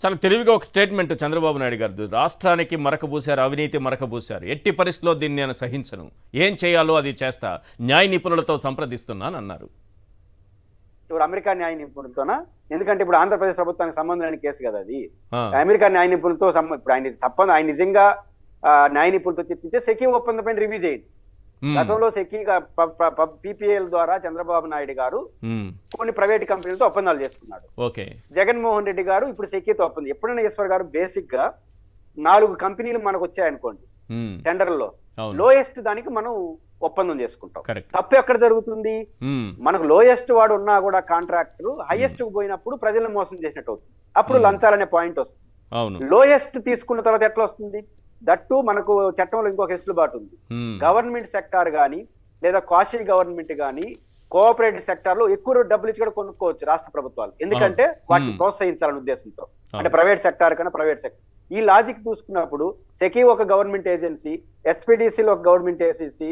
చాలా తెలివిగా ఒక స్టేట్మెంట్ చంద్రబాబు నాయుడు గారు, రాష్ట్రానికి మరకబూశారు, అవినీతి మరకబూశారు, ఎట్టి పరిస్థితిలో దీన్ని నేను సహించను, ఏం చేయాలో అది చేస్తా, న్యాయ నిపుణులతో సంప్రదిస్తున్నాను అన్నారు. ఇప్పుడు అమెరికా న్యాయ నిపుణులతోనా? ఎందుకంటే ఇప్పుడు ఆంధ్రప్రదేశ్ ప్రభుత్వానికి సంబంధం లేని కేసు కదా అది. అమెరికా న్యాయ నిపుణులతో ఇప్పుడు ఆయన నిజంగా న్యాయ నిపుణులతో చర్చించే సెకీ ఒప్పందం పైన రివ్యూ చేయండి. గతంలో సెకీగా పీపీఎల్ ద్వారా చంద్రబాబు నాయుడు గారు కొన్ని ప్రైవేట్ కంపెనీలతో ఒప్పందాలు చేసుకున్నాడు. జగన్మోహన్ రెడ్డి గారు ఇప్పుడు సెకీతో ఒప్పందం. ఎప్పుడైనా ఈశ్వర్ గారు బేసిక్ గా 4 కంపెనీలు మనకు వచ్చాయనుకోండి టెండర్లో, లోయెస్ట్ దానికి మనం ఒప్పందం చేసుకుంటాం. తప్పు ఎక్కడ జరుగుతుంది? మనకు లోయెస్ట్ వాడు ఉన్నా కూడా కాంట్రాక్టర్ హైయెస్ట్ కు పోయినప్పుడు ప్రజలను మోసం చేసినట్టు అవుతుంది. అప్పుడు లంచాలనే పాయింట్ వస్తుంది. లోయెస్ట్ తీసుకున్న తర్వాత ఎట్లా వస్తుంది? దట్టు మనకు చట్టంలో ఇంకొక వెసులుబాటు ఉంది. గవర్నమెంట్ సెక్టార్ గానీ లేదా క్వాషీ గవర్నమెంట్ గానీ కోఆపరేటివ్ సెక్టార్ లో ఎక్కువ డబ్బులు ఇచ్చి కూడా కొనుక్కోవచ్చు రాష్ట్ర ప్రభుత్వాలు. ఎందుకంటే వాటిని ప్రోత్సహించాలనే ఉద్దేశంతో. అంటే ప్రైవేట్ సెక్టార్ కన్నా ప్రైవేట్ సెక్టర్. ఈ లాజిక్ చూసుకున్నప్పుడు సెకీ ఒక గవర్నమెంట్ ఏజెన్సీ, ఎస్పీడీసీలో ఒక గవర్నమెంట్ ఏజెన్సీ,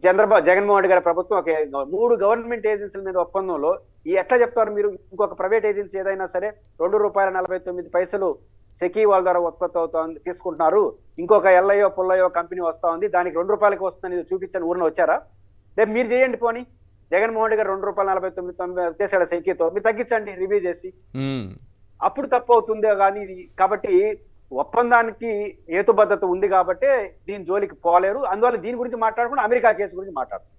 జగన్మోహన్ రెడ్డి గారి ప్రభుత్వం ఒక 3 గవర్నమెంట్ ఏజెన్సీల మీద ఒప్పందంలో ఎట్లా చెప్తారు మీరు? ఇంకొక ప్రైవేట్ ఏజెన్సీ ఏదైనా సరే ₹2.49 సెకీ వాళ్ళ ద్వారా ఉత్పత్తి అవుతుంది తీసుకుంటున్నారు, ఇంకొక ఎల్ఐఓ పుల్లయో కంపెనీ వస్తా ఉంది, దానికి ₹2 వస్తుందని చూపించని ఊరిని వచ్చారా? రేపు మీరు చేయండి. పోనీ జగన్మోహన్ రెడ్డి గారు ₹2.49 చేశాడు సెకీతో, మీరు తగ్గించండి రివ్యూ చేసి. అప్పుడు తప్పు అవుతుందే కానీ. కాబట్టి ఒప్పందానికి హేతుబద్ధత ఉంది కాబట్టి దీని జోలికి పోలేరు. అందువల్ల దీని గురించి మాట్లాడకుండా అమెరికా కేసు గురించి మాట్లాడతారు.